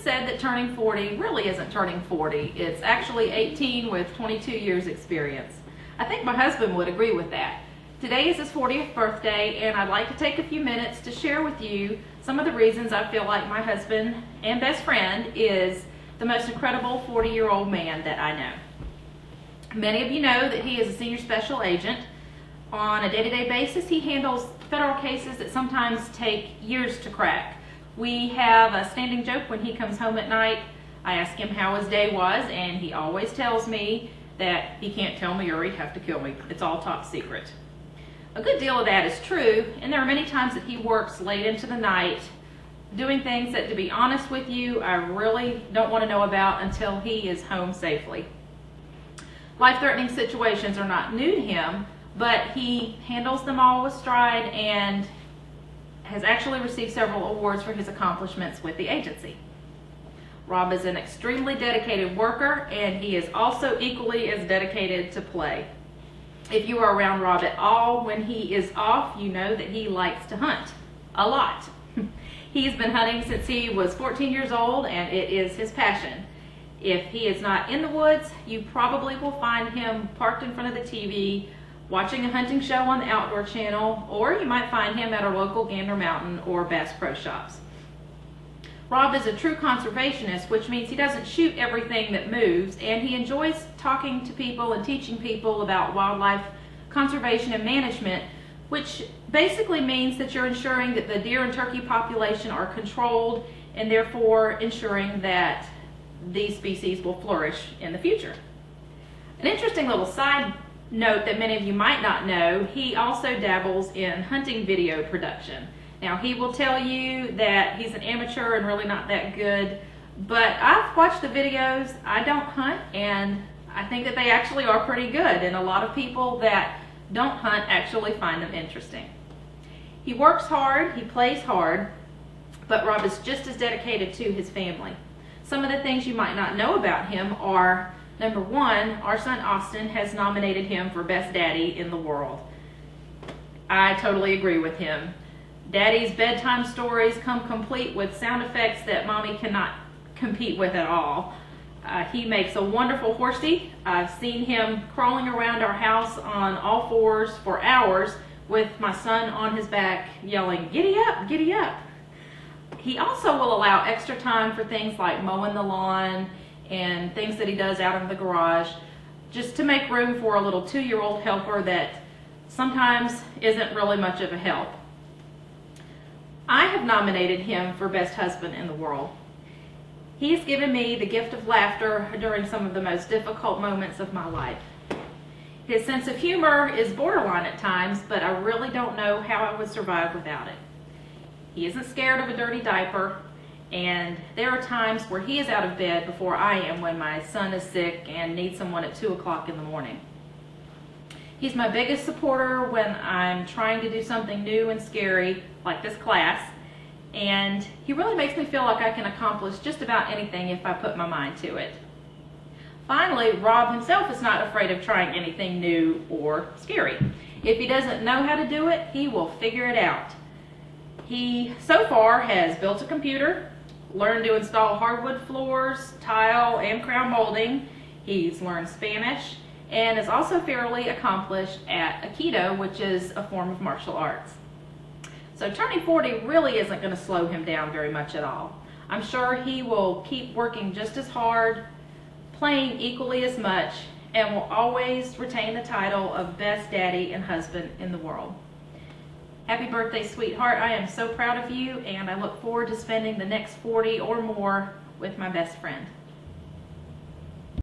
said that turning 40 really isn't turning 40. It's actually 18 with 22 years experience. I think my husband would agree with that. Today is his 40th birthday, and I'd like to take a few minutes to share with you some of the reasons I feel like my husband and best friend is the most incredible 40-year-old man that I know. Many of you know that he is a senior special agent. On a day-to-day basis, he handles federal cases that sometimes take years to crack. We have a standing joke when he comes home at night. I ask him how his day was, and he always tells me that he can't tell me or he'd have to kill me. It's all top secret. A good deal of that is true, and there are many times that he works late into the night doing things that, to be honest with you, I really don't want to know about until he is home safely. Life-threatening situations are not new to him, but he handles them all with stride and has actually received several awards for his accomplishments with the agency. Rob is an extremely dedicated worker, and he is also equally as dedicated to play. If you are around Rob at all when he is off, you know that he likes to hunt a lot. He's been hunting since he was 14 years old, and it is his passion. If he is not in the woods, you probably will find him parked in front of the TV watching a hunting show on the Outdoor Channel, or you might find him at our local Gander Mountain or Bass Pro Shops. Rob is a true conservationist, which means he doesn't shoot everything that moves, and he enjoys talking to people and teaching people about wildlife conservation and management, which basically means that you're ensuring that the deer and turkey population are controlled and therefore ensuring that these species will flourish in the future. An interesting little side note that many of you might not know, he also dabbles in hunting video production. Now, he will tell you that he's an amateur and really not that good, but I've watched the videos. I don't hunt, and I think that they actually are pretty good, and a lot of people that don't hunt actually find them interesting. He works hard, he plays hard, but Rob is just as dedicated to his family. Some of the things you might not know about him are, number one, our son Austin has nominated him for Best Daddy in the world. I totally agree with him. Daddy's bedtime stories come complete with sound effects that Mommy cannot compete with at all. He makes a wonderful horsey. I've seen him crawling around our house on all fours for hours with my son on his back yelling, "Giddy up, giddy up." He also will allow extra time for things like mowing the lawn and things that he does out in the garage, just to make room for a little 2-year-old helper that sometimes isn't really much of a help. I have nominated him for Best Husband in the world. He's given me the gift of laughter during some of the most difficult moments of my life. His sense of humor is borderline at times, but I really don't know how I would survive without it. He isn't scared of a dirty diaper, and there are times where he is out of bed before I am when my son is sick and needs someone at 2 o'clock in the morning. He's my biggest supporter when I'm trying to do something new and scary, like this class, and he really makes me feel like I can accomplish just about anything if I put my mind to it. Finally, Rob himself is not afraid of trying anything new or scary. If he doesn't know how to do it, he will figure it out. He, so far, has built a computer, learned to install hardwood floors, tile, and crown molding. He's learned Spanish, and is also fairly accomplished at Aikido, which is a form of martial arts. So turning 40 really isn't going to slow him down very much at all. I'm sure he will keep working just as hard, playing equally as much, and will always retain the title of Best Daddy and Husband in the world. Happy birthday, sweetheart. I am so proud of you, and I look forward to spending the next 40 or more with my best friend.